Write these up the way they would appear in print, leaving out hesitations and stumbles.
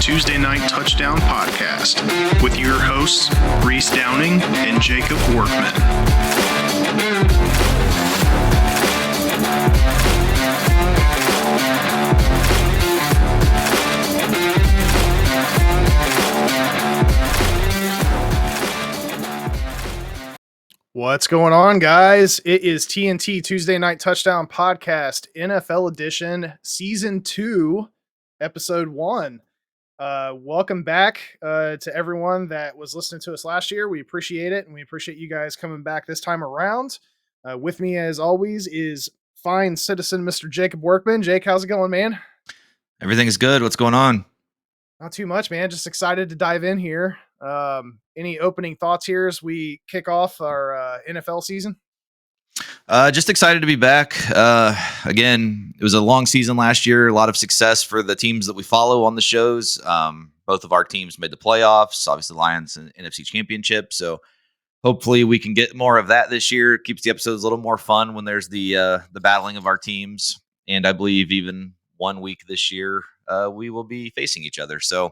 Tuesday Night Touchdown Podcast with your hosts, Reese Downing and Jacob Workman. What's going on, guys? It is TNT Tuesday Night Touchdown Podcast, NFL Edition, Season 2, Episode 1. Welcome back to everyone that was listening to us last year. We appreciate it, and we appreciate you guys coming back this time around. With me, as always, is fine citizen Mr. Jacob Workman. Jake, how's it going, man? Everything's good. What's going on? Not too much, man. Just excited to dive in here. Any opening thoughts here as we kick off our NFL season? Just excited to be back. Again, it was a long season last year. A lot of success for the teams that we follow on the shows. Both of our teams made the playoffs, obviously Lions and NFC Championship. So hopefully we can get more of that this year. It keeps the episodes a little more fun when there's the battling of our teams. And I believe even 1 week this year, we will be facing each other. So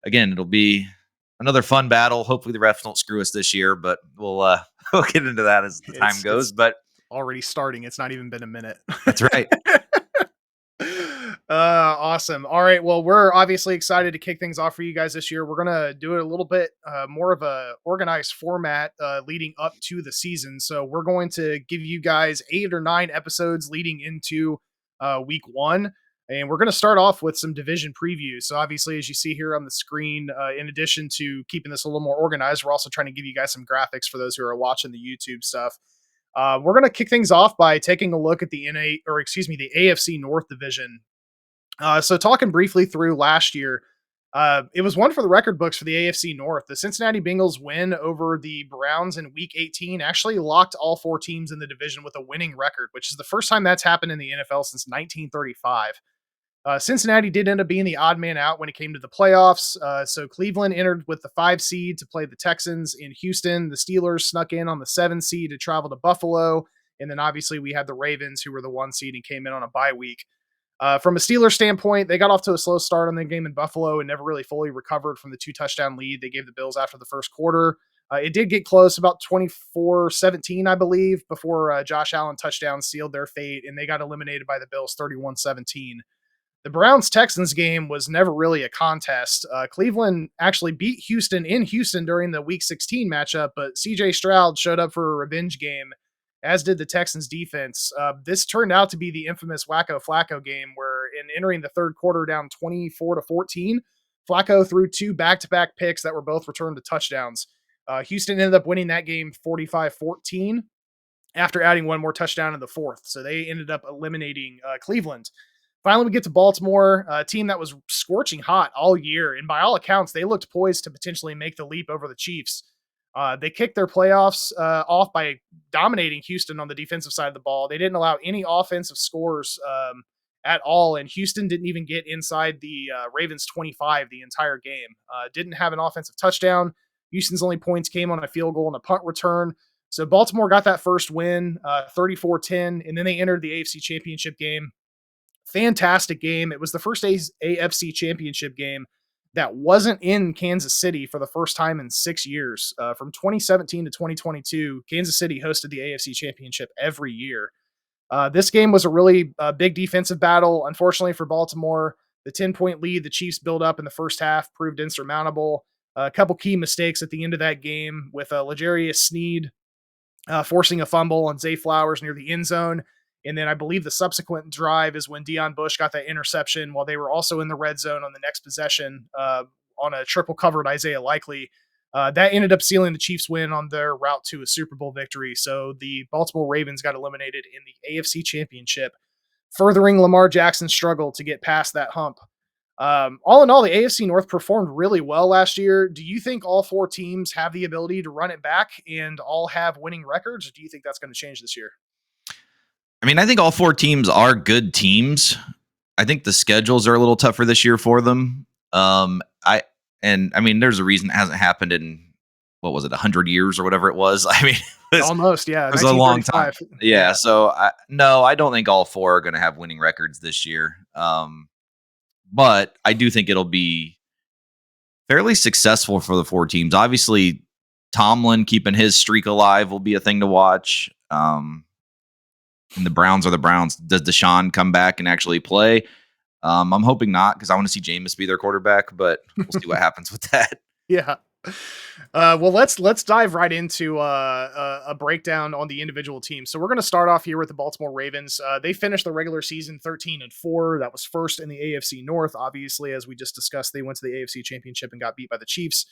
again, it'll be another fun battle. Hopefully the refs don't screw us this year, but we'll get into that as the time goes. But already starting. It's not even been a minute. That's right. Awesome. All right. Well, we're obviously excited to kick things off for you guys this year. We're going to do it a little bit more of a organized format leading up to the season. So we're going to give you guys 8 or 9 episodes leading into week 1. And we're going to start off with some division previews. So obviously, as you see here on the screen, in addition to keeping this a little more organized, we're also trying to give you guys some graphics for those who are watching the YouTube stuff. We're going to kick things off by taking a look at the AFC North division. So talking briefly through last year, it was one for the record books for the AFC North. The Cincinnati Bengals win over the Browns in Week 18 actually locked all 4 teams in the division with a winning record, which is the first time that's happened in the NFL since 1935. Cincinnati did end up being the odd man out when it came to the playoffs. So Cleveland entered with the 5 seed to play the Texans in Houston. The Steelers snuck in on the 7 seed to travel to Buffalo. And then obviously we had the Ravens, who were the 1 seed and came in on a bye week. From a Steelers standpoint, they got off to a slow start on the game in Buffalo and never really fully recovered from the 2-touchdown lead they gave the Bills after the first quarter. It did get close, about 24-17, I believe, before Josh Allen touchdown sealed their fate, and they got eliminated by the Bills 31-17. The Browns-Texans game was never really a contest. Cleveland actually beat Houston in Houston during the Week 16 matchup, but C.J. Stroud showed up for a revenge game, as did the Texans defense. This turned out to be the infamous Wacko Flacco game, where in entering the third quarter down 24-14, Flacco threw 2 back-to-back picks that were both returned to touchdowns. Houston ended up winning that game 45-14 after adding 1 more touchdown in the fourth. So they ended up eliminating Cleveland. Finally, we get to Baltimore, a team that was scorching hot all year. And by all accounts, they looked poised to potentially make the leap over the Chiefs. They kicked their playoffs off by dominating Houston on the defensive side of the ball. They didn't allow any offensive scores at all. And Houston didn't even get inside the Ravens 25 the entire game. Didn't have an offensive touchdown. Houston's only points came on a field goal and a punt return. So Baltimore got that first win, 34-10. And then they entered the AFC Championship game. Fantastic game. It was the first AFC Championship game that wasn't in Kansas City for the first time in 6 years. From 2017 to 2022, Kansas City hosted the AFC Championship every year. This game was a really big defensive battle. Unfortunately for Baltimore, the 10-point lead the Chiefs built up in the first half proved insurmountable. A couple key mistakes at the end of that game with L'Jarius Sneed forcing a fumble on Zay Flowers near the end zone. And then I believe the subsequent drive is when Deion Bush got that interception while they were also in the red zone on the next possession on a triple covered Isaiah Likely. That ended up sealing the Chiefs' win on their route to a Super Bowl victory. So the Baltimore Ravens got eliminated in the AFC Championship, furthering Lamar Jackson's struggle to get past that hump. All in all, the AFC North performed really well last year. Do you think all 4 teams have the ability to run it back and all have winning records? Or do you think that's going to change this year? I mean, I think all 4 teams are good teams. I think the schedules are a little tougher this year for them. I mean, there's a reason it hasn't happened in, what was it, 100 years or whatever it was. I mean, almost, yeah. It was a long time. Yeah. So no, I don't think all 4 are going to have winning records this year. But I do think it'll be fairly successful for the 4 teams. Obviously, Tomlin keeping his streak alive will be a thing to watch. And the Browns are the Browns. Does Deshaun come back and actually play? I'm hoping not, because I want to see Jameis be their quarterback, but we'll see what happens with that. Yeah. Well, let's dive right into a breakdown on the individual teams. So we're going to start off here with the Baltimore Ravens. They finished the regular season 13-4. That was first in the AFC North. Obviously, as we just discussed, they went to the AFC Championship and got beat by the Chiefs.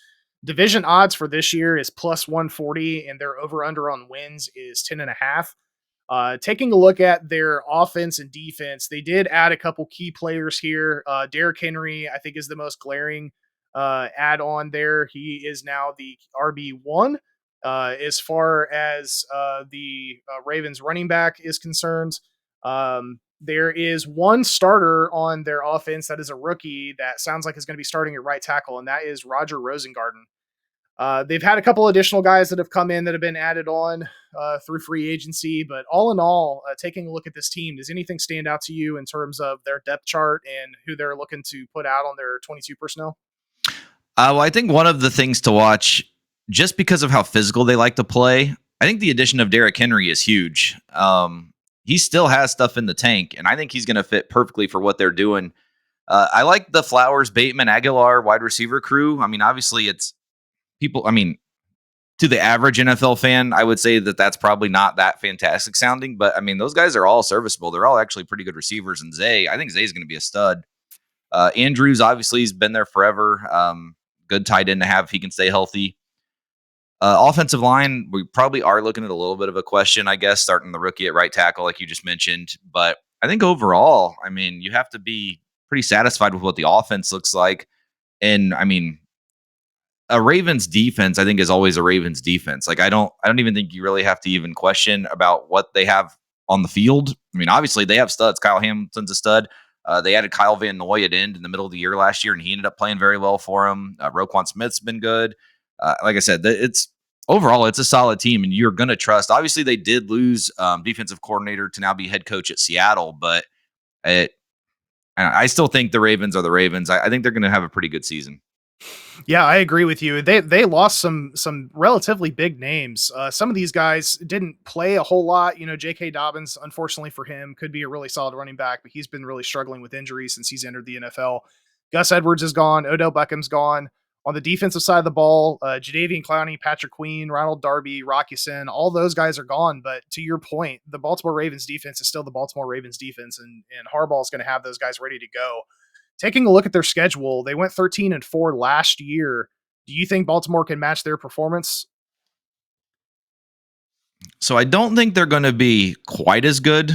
Division odds for this year is plus 140, and their over/under on wins is 10.5. Taking a look at their offense and defense, they did add a couple key players here. Derrick Henry, I think, is the most glaring add on there. He is now the RB1 as far as the Ravens running back is concerned. There is one starter on their offense that is a rookie that sounds like is going to be starting at right tackle, and that is Roger Rosengarten. They've had a couple additional guys that have come in that have been added on through free agency, but all in all, taking a look at this team, does anything stand out to you in terms of their depth chart and who they're looking to put out on their 22 personnel? Well, I think one of the things to watch, just because of how physical they like to play, I think the addition of Derrick Henry is huge. He still has stuff in the tank, and I think he's going to fit perfectly for what they're doing. I like the Flowers, Bateman, Aguilar wide receiver crew. I mean, obviously it's people, I mean, to the average NFL fan, I would say that that's probably not that fantastic sounding, but I mean, those guys are all serviceable. They're all actually pretty good receivers. And I think Zay's going to be a stud. Andrews, obviously, he's been there forever. Good tight end to have if he can stay healthy. Offensive line, we probably are looking at a little bit of a question, I guess, starting the rookie at right tackle, like you just mentioned. But I think overall, I mean, you have to be pretty satisfied with what the offense looks like. And I mean, a Ravens defense, I think, is always a Ravens defense. Like, I don't even think you really have to even question about what they have on the field. I mean, obviously they have studs. Kyle Hamilton's a stud. They added Kyle Van Noy at end in the middle of the year last year, and he ended up playing very well for him. Roquan Smith's been good. Like I said, overall, it's a solid team, and you're going to trust. Obviously, they did lose defensive coordinator to now be head coach at Seattle, but I still think the Ravens are the Ravens. I think they're going to have a pretty good season. Yeah, I agree with you. They lost some relatively big names. Some of these guys didn't play a whole lot. You know, J.K. Dobbins, unfortunately for him, could be a really solid running back, but he's been really struggling with injuries since he's entered the NFL. Gus Edwards is gone. Odell Beckham's gone. On the defensive side of the ball, Jadeveon Clowney, Patrick Queen, Ronald Darby, Rocky Sin, all those guys are gone. But to your point, the Baltimore Ravens defense is still the Baltimore Ravens defense, and Harbaugh is going to have those guys ready to go. Taking a look at their schedule, they went 13-4 last year. Do you think Baltimore can match their performance? So I don't think they're going to be quite as good.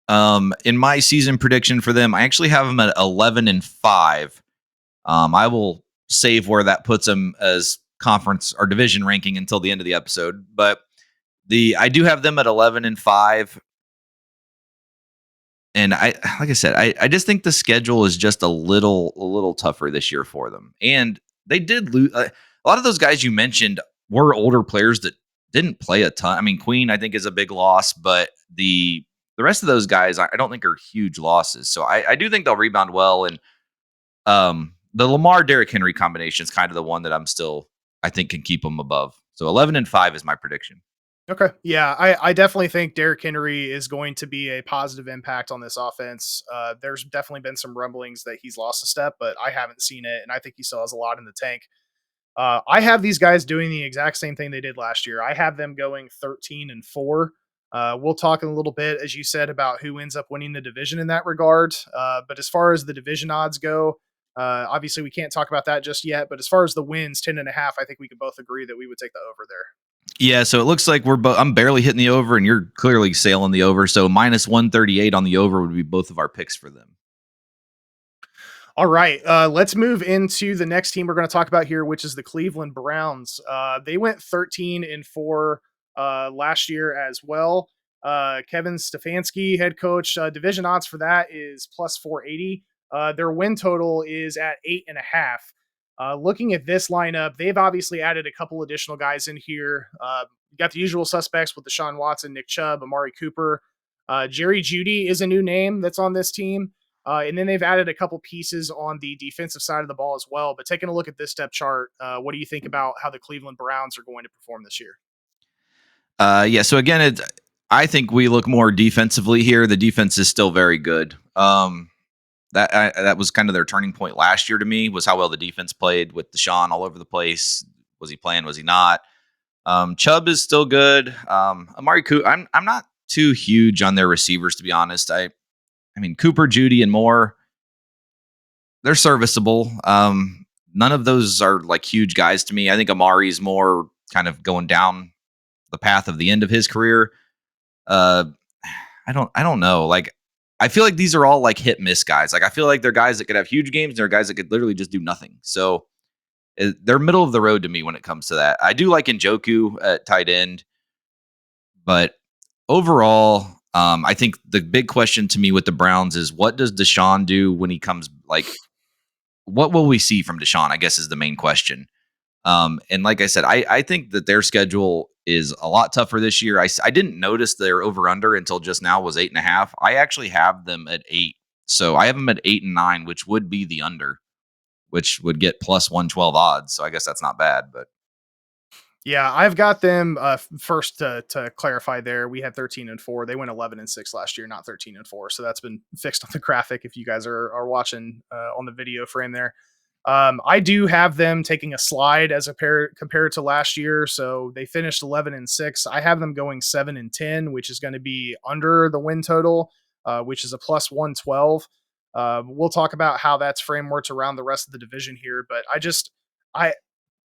In my season prediction for them, I actually have them at 11-5. I will save where that puts them as conference or division ranking until the end of the episode. But I do have them at 11-5. And like I said, I just think the schedule is just a little tougher this year for them. And they did lose. A lot of those guys you mentioned were older players that didn't play a ton. I mean, Queen, I think, is a big loss, but the rest of those guys, I don't think are huge losses. So I do think they'll rebound well. And the Lamar Derrick Henry combination is kind of the one that I think can keep them above. So 11-5 is my prediction. Okay. Yeah, I definitely think Derrick Henry is going to be a positive impact on this offense. There's definitely been some rumblings that he's lost a step, but I haven't seen it, and I think he still has a lot in the tank. I have these guys doing the exact same thing they did last year. I have them going 13-4. We'll talk in a little bit, as you said, about who ends up winning the division in that regard. But as far as the division odds go, obviously we can't talk about that just yet. But as far as the wins, 10.5, I think we could both agree that we would take the over there. Yeah, so it looks like I'm barely hitting the over, and you're clearly sailing the over. So minus 138 on the over would be both of our picks for them. All right, let's move into the next team we're going to talk about here, which is the Cleveland Browns. They went 13-4 last year as well. Kevin Stefanski, head coach, division odds for that is plus 480. Their win total is at 8.5. Looking at this lineup, they've obviously added a couple additional guys in here. You got the usual suspects with Deshaun Watson, Nick Chubb, Amari Cooper. Jerry Jeudy is a new name that's on this team. And then they've added a couple pieces on the defensive side of the ball as well. But taking a look at this depth chart, what do you think about how the Cleveland Browns are going to perform this year? Yeah. So again, I think we look more defensively here. The defense is still very good. That was kind of their turning point last year to me, was how well the defense played with Deshaun all over the place. Was he playing? Was he not? Chubb is still good. Amari Cooper, I'm not too huge on their receivers, to be honest. I mean, Cooper, Judy, and Moore, they're serviceable. None of those are like huge guys to me. I think Amari's more kind of going down the path of the end of his career. I don't know. Like, I feel like these are all like hit miss guys. Like, I feel like they're guys that could have huge games. And they're guys that could literally just do nothing. So they're middle of the road to me when it comes to that. I do like Njoku at tight end, but overall, I think the big question to me with the Browns is, what does Deshaun do when he comes? Like, what will we see from Deshaun, I guess, is the main question. And like I said, I think that their schedule is a lot tougher this year. I didn't notice their over under until just now was 8.5. I actually have them at 8. So I have them at 8 and 9, which would be the under, which would get plus 112 odds. So I guess that's not bad, but Yeah, I've got them first to clarify there. We had 13-4. They went 11-6 last year, not 13-4. So that's been fixed on the graphic if you guys are watching on the video frame there. I do have them taking a slide as compared to last year. So they finished 11-6. I have them going 7-10, which is going to be under the win total, which is a plus 112. We'll talk about how that's frameworked around the rest of the division here, but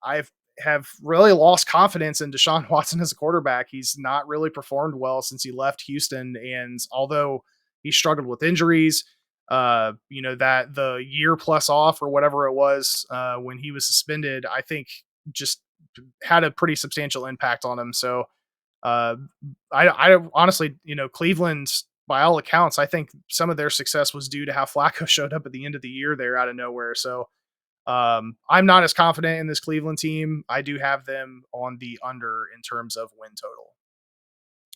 I have really lost confidence in Deshaun Watson as a quarterback. He's not really performed well since he left Houston. And although he struggled with injuries, that the year plus off or whatever it was when he was suspended, I think just had a pretty substantial impact on him. So I honestly, Cleveland, by all accounts, I think some of their success was due to how Flacco showed up at the end of the year there out of nowhere. So I'm not as confident in this Cleveland team. I do have them on the under in terms of win total.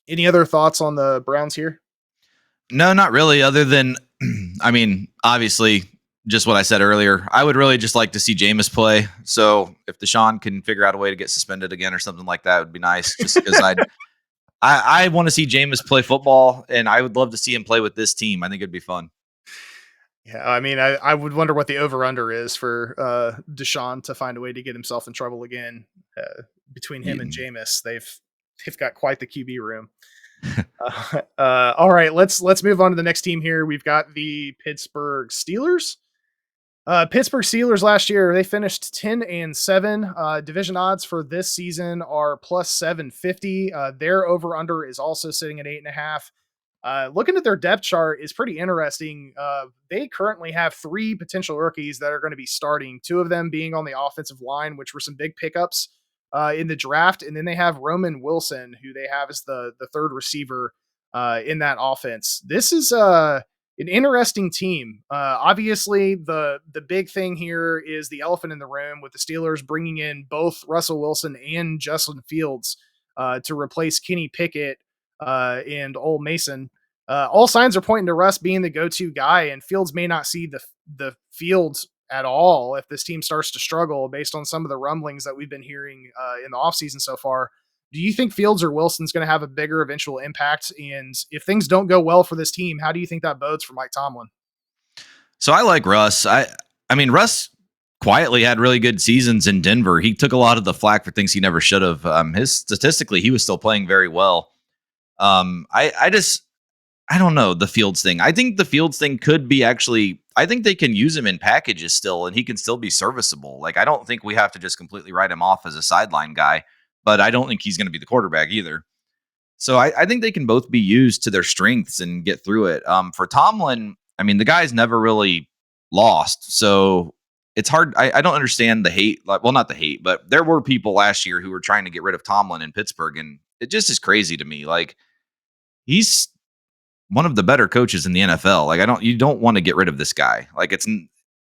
Any other thoughts on the Browns here? no, not really. Other than, I mean, obviously, just what I said earlier. I would really just like to see Jameis play. So if Deshaun can figure out a way to get suspended again or something like that, it would be nice. Just because I want to see Jameis play football, and I would love to see him play with this team. I think it'd be fun. Yeah, I mean, I would wonder what the over-under is for Deshaun to find a way to get himself in trouble again. Between him and Jameis, they've got quite the QB room. All right, let's move on to the next team here. We've got the Pittsburgh Steelers. Pittsburgh Steelers last year, they finished 10-7. Division odds for this season are plus 750. Their over-under is also sitting at 8.5. Looking at their depth chart is pretty interesting. They currently have 3 potential rookies that are going to be starting, 2 of them being on the offensive line, which were some big pickups in the draft. And then they have Roman Wilson, who they have as the third receiver in that offense. This is an interesting team. Obviously, the big thing here is the elephant in the room with the Steelers bringing in both Russell Wilson and Justin Fields to replace Kenny Pickett and Ole Mason. All signs are pointing to Russ being the go-to guy, and Fields may not see the field at all if this team starts to struggle based on some of the rumblings that we've been hearing in the offseason so far. Do you think Fields or Wilson's going to have a bigger eventual impact? And if things don't go well for this team, how do you think that bodes for Mike Tomlin? So I like Russ. I mean, Russ quietly had really good seasons in Denver. He took a lot of the flack for things he never should have. Statistically, he was still playing very well. I don't know the Fields thing. I think the Fields thing could be actually, I think they can use him in packages still, and he can still be serviceable. Like, I don't think we have to just completely write him off as a sideline guy, but I don't think he's going to be the quarterback either. So I think they can both be used to their strengths and get through it. For Tomlin, I mean, the guy's never really lost. So it's hard. I don't understand the hate. Well, not the hate, but there were people last year who were trying to get rid of Tomlin in Pittsburgh. And it just is crazy to me. Like, he's one of the better coaches in the NFL. Like, you don't want to get rid of this guy. Like,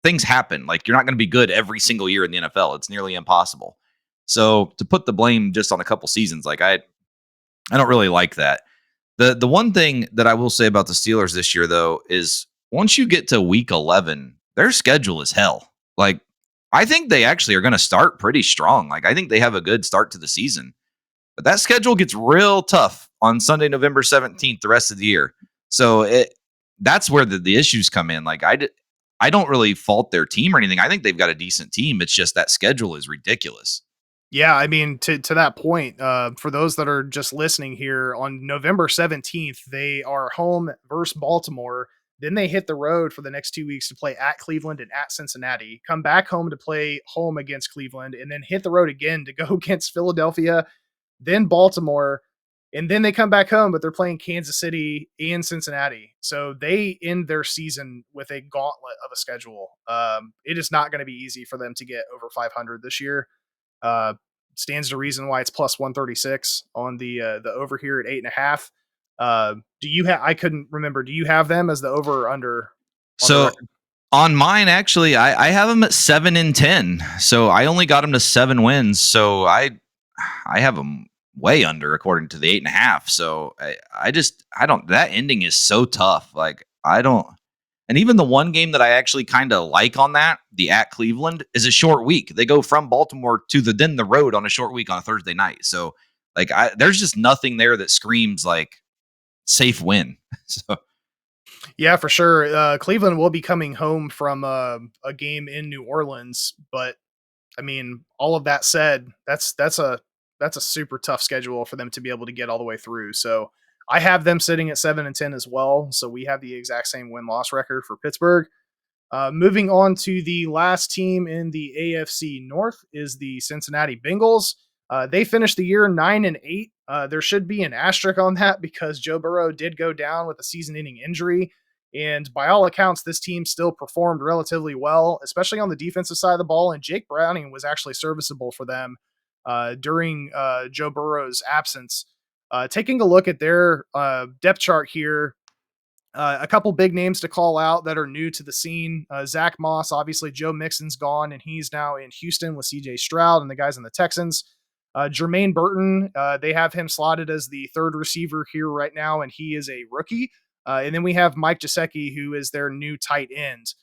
things happen. Like, you're not going to be good every single year in the NFL. It's nearly impossible. So to put the blame just on a couple seasons, like I don't really like that. The one thing that I will say about the Steelers this year, though, is once you get to week 11, their schedule is hell. Like, I think they actually are going to start pretty strong. Like, I think they have a good start to the season, but that schedule gets real tough on Sunday, November 17th, the rest of the year. So that's where the issues come in. Like, I don't really fault their team or anything. I think they've got a decent team. It's just that schedule is ridiculous. Yeah, I mean, to that point, for those that are just listening here, on November 17th, they are home versus Baltimore. Then they hit the road for the next 2 weeks to play at Cleveland and at Cincinnati, come back home to play home against Cleveland, and then hit the road again to go against Philadelphia, then Baltimore, and then they come back home, but they're playing Kansas City and Cincinnati. So they end their season with a gauntlet of a schedule. It is not going to be easy for them to get over 500 this year. Uh, Stands to reason why it's plus 136 on the over here at 8.5. Do you have? I couldn't remember. Do you have them as the over or under? So on mine, actually, I have them at 7-10. So I only got them to 7 wins. So I have them way under according to the 8.5. So I don't. That ending is so tough. Like, I don't. And even the one game that I actually kind of like on that, the at Cleveland, is a short week. They go from Baltimore to the road on a short week on a Thursday night. So, like, there's just nothing there that screams like safe win. So, Yeah, for sure. Cleveland will be coming home from a game in New Orleans, but I mean, all of that said, that's a super tough schedule for them to be able to get all the way through. So I have them sitting at 7-10 as well. So we have the exact same win-loss record for Pittsburgh. Moving on to the last team in the AFC North is the Cincinnati Bengals. They finished the year 9-8. There should be an asterisk on that because Joe Burrow did go down with a season-ending injury. And by all accounts, this team still performed relatively well, especially on the defensive side of the ball. And Jake Browning was actually serviceable for them during Joe Burrow's absence. Taking a look at their depth chart here, a couple big names to call out that are new to the scene. Zach Moss, obviously Joe Mixon's gone, and he's now in Houston with CJ Stroud and the guys in the Texans. Jermaine Burton, they have him slotted as the third receiver here right now, and he is a rookie. And then we have Mike Gesicki, who is their new tight end.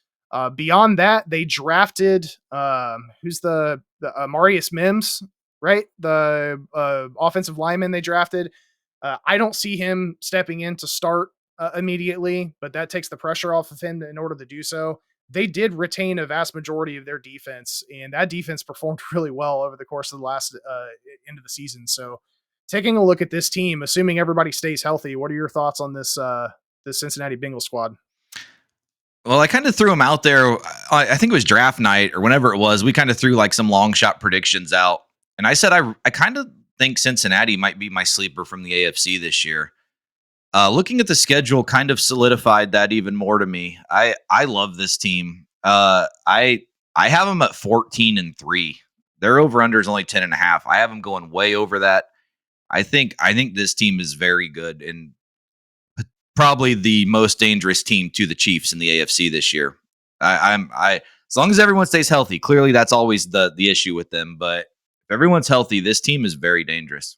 Beyond that, they drafted who's the Marius Mims, right? The offensive lineman they drafted. I don't see him stepping in to start immediately, but that takes the pressure off of him in order to do so. They did retain a vast majority of their defense, and that defense performed really well over the course of the last end of the season. So, taking a look at this team, assuming everybody stays healthy, what are your thoughts on this Cincinnati Bengals squad? well, I kind of threw them out there. I think it was draft night or whenever it was. We kind of threw like some long shot predictions out, and I said I kind of think Cincinnati might be my sleeper from the AFC this year. Looking at the schedule kind of solidified that even more to me. I love this team. I have them at 14-3. Their over under is only 10.5. I have them going way over that. I think this team is very good and probably the most dangerous team to the Chiefs in the AFC this year. I as long as everyone stays healthy. Clearly, that's always the issue with them. But if everyone's healthy, this team is very dangerous.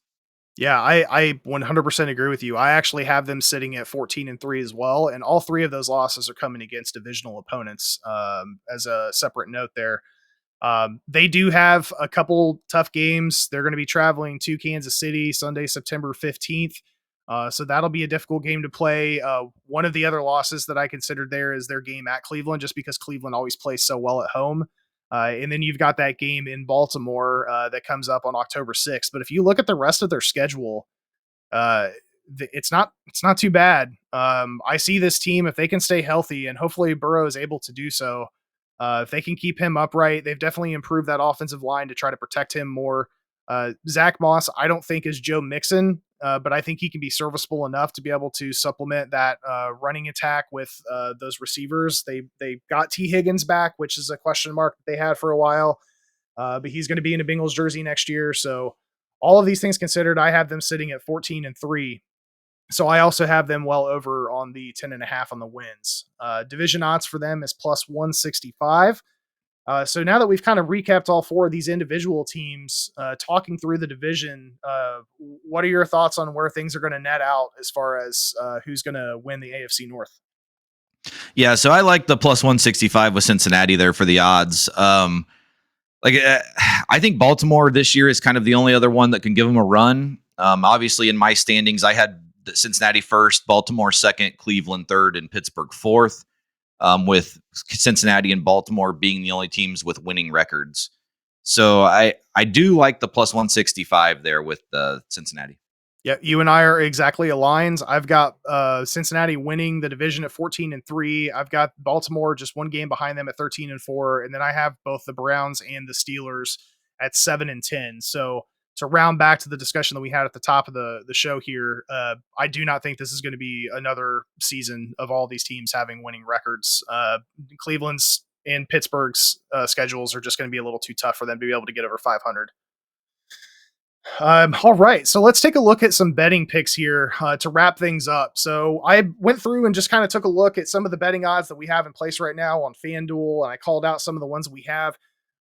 Yeah, I 100% agree with you. I actually have them sitting at 14-3 as well, and all three of those losses are coming against divisional opponents. As a separate note there, they do have a couple tough games. They're going to be traveling to Kansas City Sunday, September 15th. So that'll be a difficult game to play. One of the other losses that I considered there is their game at Cleveland, just because Cleveland always plays so well at home. And then you've got that game in Baltimore that comes up on October 6th. But if you look at the rest of their schedule, it's not too bad. I see this team, if they can stay healthy, and hopefully Burrow is able to do so, if they can keep him upright, they've definitely improved that offensive line to try to protect him more. Zach Moss, I don't think is Joe Mixon, but I think he can be serviceable enough to be able to supplement that running attack with those receivers. They got T. Higgins back, which is a question mark that they had for a while, but he's going to be in a Bengals jersey next year. So all of these things considered, I have them sitting at 14-3. So I also have them well over on the 10.5 on the wins. Division odds for them is plus 165. So now that we've kind of recapped all four of these individual teams, talking through the division, what are your thoughts on where things are going to net out as far as who's going to win the AFC North? Yeah, so I like the plus 165 with Cincinnati there for the odds. I think Baltimore this year is kind of the only other one that can give them a run. Obviously, in my standings, I had Cincinnati first, Baltimore second, Cleveland third, and Pittsburgh fourth, with Cincinnati and Baltimore being the only teams with winning records. So I do like the plus 165 there with Cincinnati. Yeah, you and I are exactly aligned. I've got Cincinnati winning the division at 14-3. I've got Baltimore just one game behind them at 13-4, and then I have both the Browns and the Steelers at 7-10. So to round back to the discussion that we had at the top of the show here, I do not think this is going to be another season of all these teams having winning records. Cleveland's and Pittsburgh's schedules are just going to be a little too tough for them to be able to get over 500. All right, so let's take a look at some betting picks here to wrap things up. So I went through and just kind of took a look at some of the betting odds that we have in place right now on FanDuel, and I called out some of the ones that we have.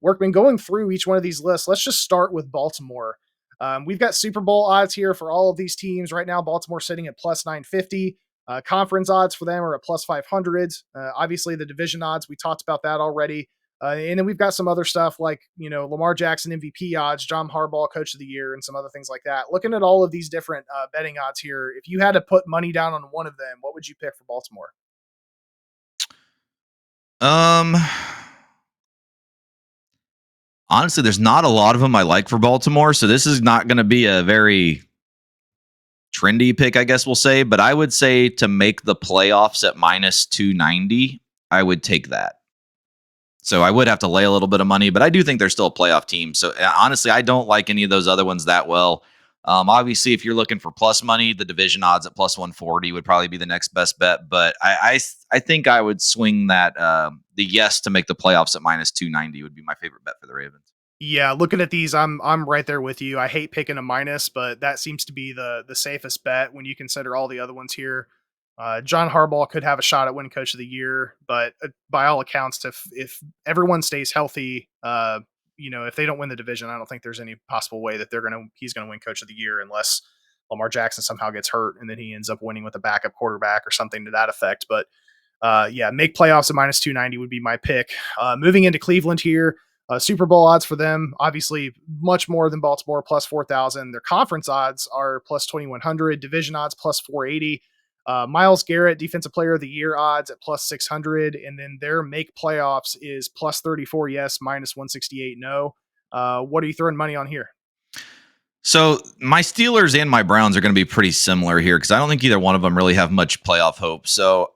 Workman, going through each one of these lists, let's just start with Baltimore. We've got Super Bowl odds here for all of these teams right now. Baltimore sitting at plus 950. Conference odds for them are at plus 500. Obviously, the division odds, we talked about that already. And then we've got some other stuff like, Lamar Jackson MVP odds, John Harbaugh Coach of the Year, and some other things like that. Looking at all of these different betting odds here, if you had to put money down on one of them, what would you pick for Baltimore? Honestly, there's not a lot of them I like for Baltimore, so this is not going to be a very trendy pick, I guess we'll say. But I would say to make the playoffs at minus 290, I would take that. So I would have to lay a little bit of money, but I do think they're still a playoff team. So honestly, I don't like any of those other ones that well. Obviously, if you're looking for plus money, the division odds at plus 140 would probably be the next best bet. But I think I would swing that the yes to make the playoffs at minus 290 would be my favorite bet for the Ravens. Yeah, looking at these, I'm right there with you. I hate picking a minus, but that seems to be the safest bet when you consider all the other ones here. John Harbaugh could have a shot at winning Coach of the Year, but by all accounts, if everyone stays healthy, if they don't win the division, I don't think there's any possible way that he's gonna win Coach of the Year unless Lamar Jackson somehow gets hurt and then he ends up winning with a backup quarterback or something to that effect. But make playoffs at minus 290 would be my pick. Moving into Cleveland here. Super Bowl odds for them, obviously much more than Baltimore, plus 4,000. Their conference odds are plus 2,100. Division odds plus 480. Myles Garrett, Defensive Player of the Year odds at plus 600. And then their make playoffs is plus 34 yes, minus 168 no. What are you throwing money on here? So my Steelers and my Browns are going to be pretty similar here because I don't think either one of them really have much playoff hope. So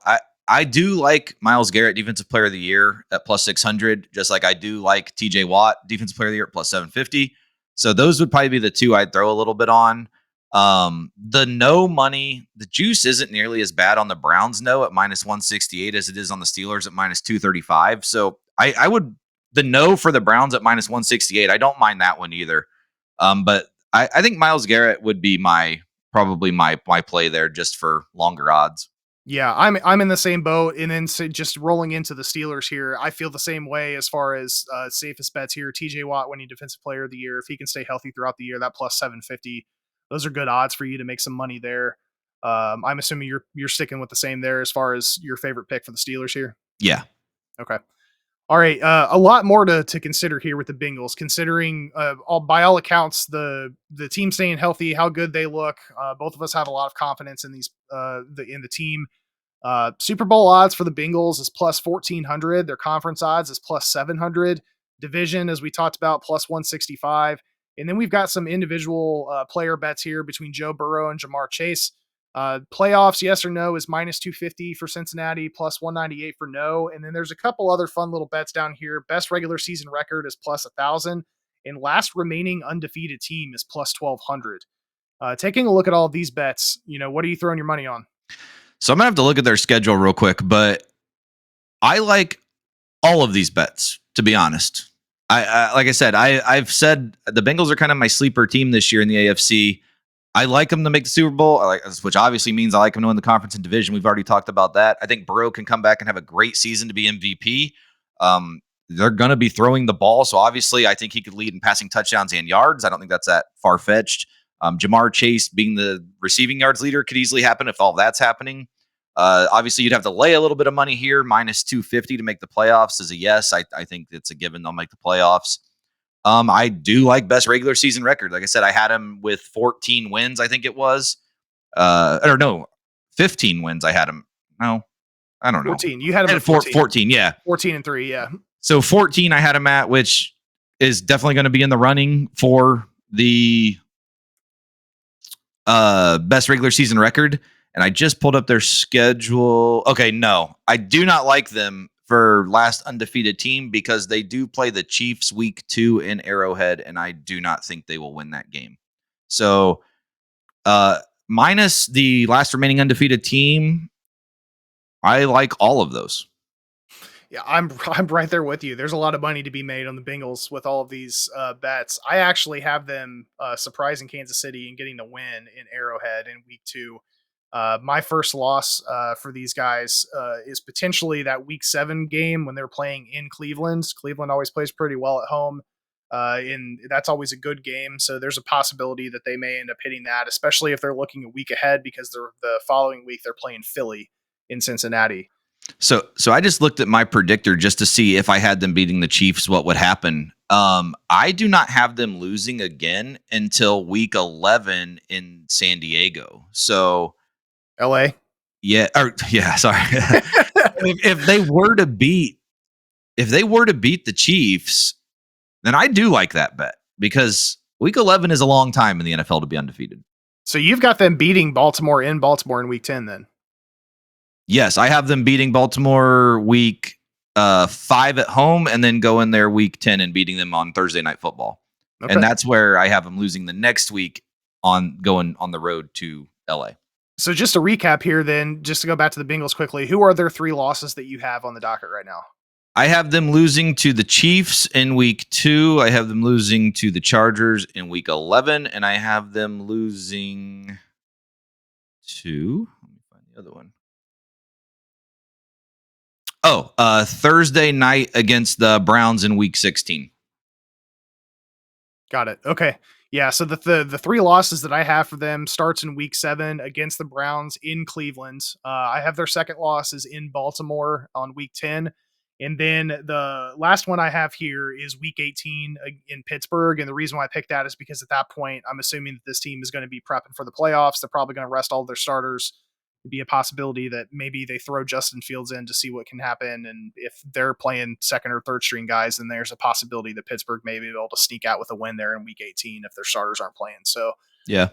I do like Myles Garrett, Defensive Player of the Year at plus 600, just like I do like TJ Watt, Defensive Player of the Year at plus 750. So those would probably be the two I'd throw a little bit on. The no money, the juice isn't nearly as bad on the Browns no at minus 168 as it is on the Steelers at minus 235. So I would, the no for the Browns at minus 168, I don't mind that one either. But I think Myles Garrett would be probably my play there just for longer odds. Yeah, I'm in the same boat. And then just rolling into the Steelers here, I feel the same way as far as safest bets here. TJ Watt winning Defensive Player of the Year. If he can stay healthy throughout the year, that plus 750. Those are good odds for you to make some money there. I'm assuming you're sticking with the same there as far as your favorite pick for the Steelers here. Yeah. Okay. All right. A lot more to consider here with the Bengals, considering by all accounts, the team staying healthy, how good they look. Both of us have a lot of confidence in these in the team. Super Bowl odds for the Bengals is plus 1,400. Their conference odds is plus 700. Division, as we talked about, plus 165. And then we've got some individual player bets here between Joe Burrow and Jamar Chase. Playoffs, yes or no, is minus 250 for Cincinnati, plus 198 for no. And then there's a couple other fun little bets down here. Best regular season record is plus 1,000. And last remaining undefeated team is plus 1,200. Taking a look at all of these bets, what are you throwing your money on? So I'm going to have to look at their schedule real quick, but I like all of these bets, to be honest. Like I said, I've said the Bengals are kind of my sleeper team this year in the AFC. I like them to make the Super Bowl, which obviously means I like them to win the conference and division. We've already talked about that. I think Burrow can come back and have a great season to be MVP. They're going to be throwing the ball, so obviously I think he could lead in passing touchdowns and yards. I don't think that's that far-fetched. Jamar Chase being the receiving yards leader could easily happen if all that's happening. Obviously, you'd have to lay a little bit of money here. Minus 250 to make the playoffs is a yes. I think it's a given they'll make the playoffs. I do like best regular season record. Like I said, I had him with 14 wins, I think it was. Or no, 15 wins I had him. No, I don't know. 14. You had him at 14, yeah. 14-3, yeah. So 14 I had him at, which is definitely going to be in the running for the best regular season record. And I just pulled up their schedule. Okay, no, I do not like them for last undefeated team because they do play the Chiefs week 2 in Arrowhead, and I do not think they will win that game. So minus the last remaining undefeated team, I like all of those. Yeah, I'm right there with you. There's a lot of money to be made on the Bengals with all of these bets. I actually have them surprising Kansas City and getting the win in Arrowhead in week 2. My first loss for these guys is potentially that week 7 game when they're playing in Cleveland. Cleveland always plays pretty well at home. And that's always a good game. So there's a possibility that they may end up hitting that, especially if they're looking a week ahead because the following week they're playing Philly in Cincinnati. So I just looked at my predictor just to see if I had them beating the Chiefs, what would happen. I do not have them losing again until week 11 in San Diego. So LA. Yeah. Sorry. if they were to beat the Chiefs, then I do like that bet because week 11 is a long time in the NFL to be undefeated. So you've got them beating Baltimore in week 10 then. Yes, I have them beating Baltimore week 5 at home and then go in there week 10 and beating them on Thursday Night Football. Okay. And that's where I have them losing the next week on going on the road to LA. So just to recap here then, just to go back to the Bengals quickly, who are their 3 losses that you have on the docket right now? I have them losing to the Chiefs in week 2. I have them losing to the Chargers in week 11. And I have them losing to, let me find the other one. Thursday night against the Browns in week 16. Got it. Okay. Yeah, so the 3 losses that I have for them starts in week 7 against the Browns in Cleveland. I have their second loss is in Baltimore on week 10. And then the last one I have here is week 18 in Pittsburgh. And the reason why I picked that is because at that point, I'm assuming that this team is going to be prepping for the playoffs. They're probably going to rest all of their starters. It'd be a possibility that maybe they throw Justin Fields in to see what can happen. And if they're playing second or third string guys, then there's a possibility that Pittsburgh may be able to sneak out with a win there in week 18 if their starters aren't playing. So, yeah.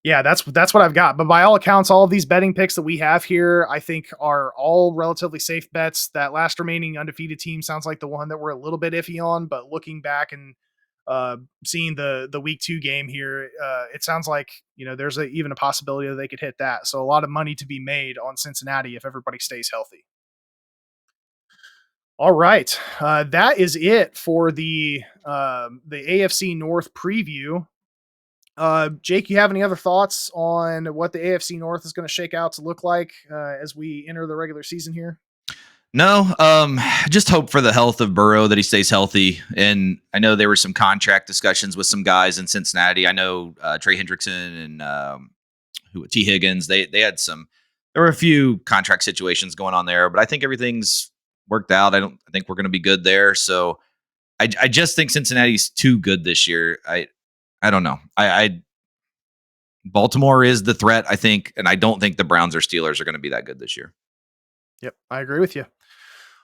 That's what I've got. But by all accounts, all of these betting picks that we have here, I think are all relatively safe bets. That last remaining undefeated team sounds like the one that we're a little bit iffy on, but looking back and seeing the week 2 game here, it sounds like, there's even a possibility that they could hit that. So a lot of money to be made on Cincinnati if everybody stays healthy. All right. That is it for the AFC North preview. Jake, you have any other thoughts on what the AFC North is going to shake out to look like as we enter the regular season here? No, just hope for the health of Burrow, that he stays healthy. And I know there were some contract discussions with some guys in Cincinnati. I know Trey Hendrickson and T. Higgins. They had there were a few contract situations going on there, but I think everything's worked out. I think we're going to be good there. So I just think Cincinnati's too good this year. I don't know. Baltimore is the threat, I think, and I don't think the Browns or Steelers are going to be that good this year. Yep, I agree with you.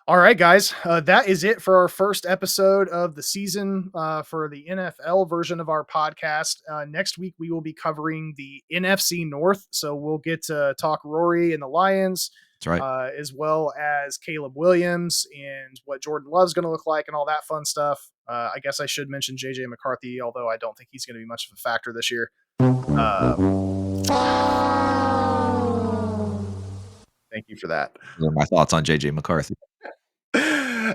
All right, guys, that is it for our first episode of the season for the NFL version of our podcast. Next week, we will be covering the NFC North, so we'll get to talk Rory and the Lions. That's right. As well as Caleb Williams and what Jordan Love's going to look like and all that fun stuff. I guess I should mention JJ McCarthy, although I don't think he's going to be much of a factor this year. Thank you for that. Those are my thoughts on JJ McCarthy.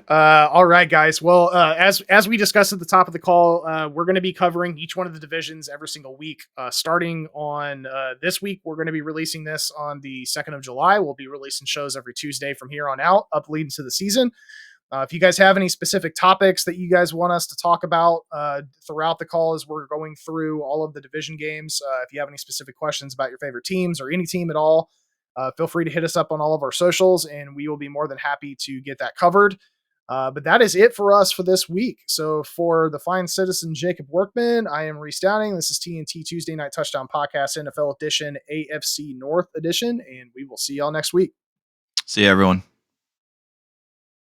All right, guys. Well, as we discussed at the top of the call, we're going to be covering each one of the divisions every single week. Starting on this week, we're going to be releasing this on the 2nd of July. We'll be releasing shows every Tuesday from here on out, up leading to the season. If you guys have any specific topics that you guys want us to talk about throughout the call as we're going through all of the division games, if you have any specific questions about your favorite teams or any team at all, feel free to hit us up on all of our socials, and we will be more than happy to get that covered. But that is it for us for this week. So for the fine citizen Jacob Workman, I am Reese Downing. This is TNT Tuesday Night Touchdown Podcast, NFL Edition, AFC North Edition, and we will see y'all next week. See you, everyone.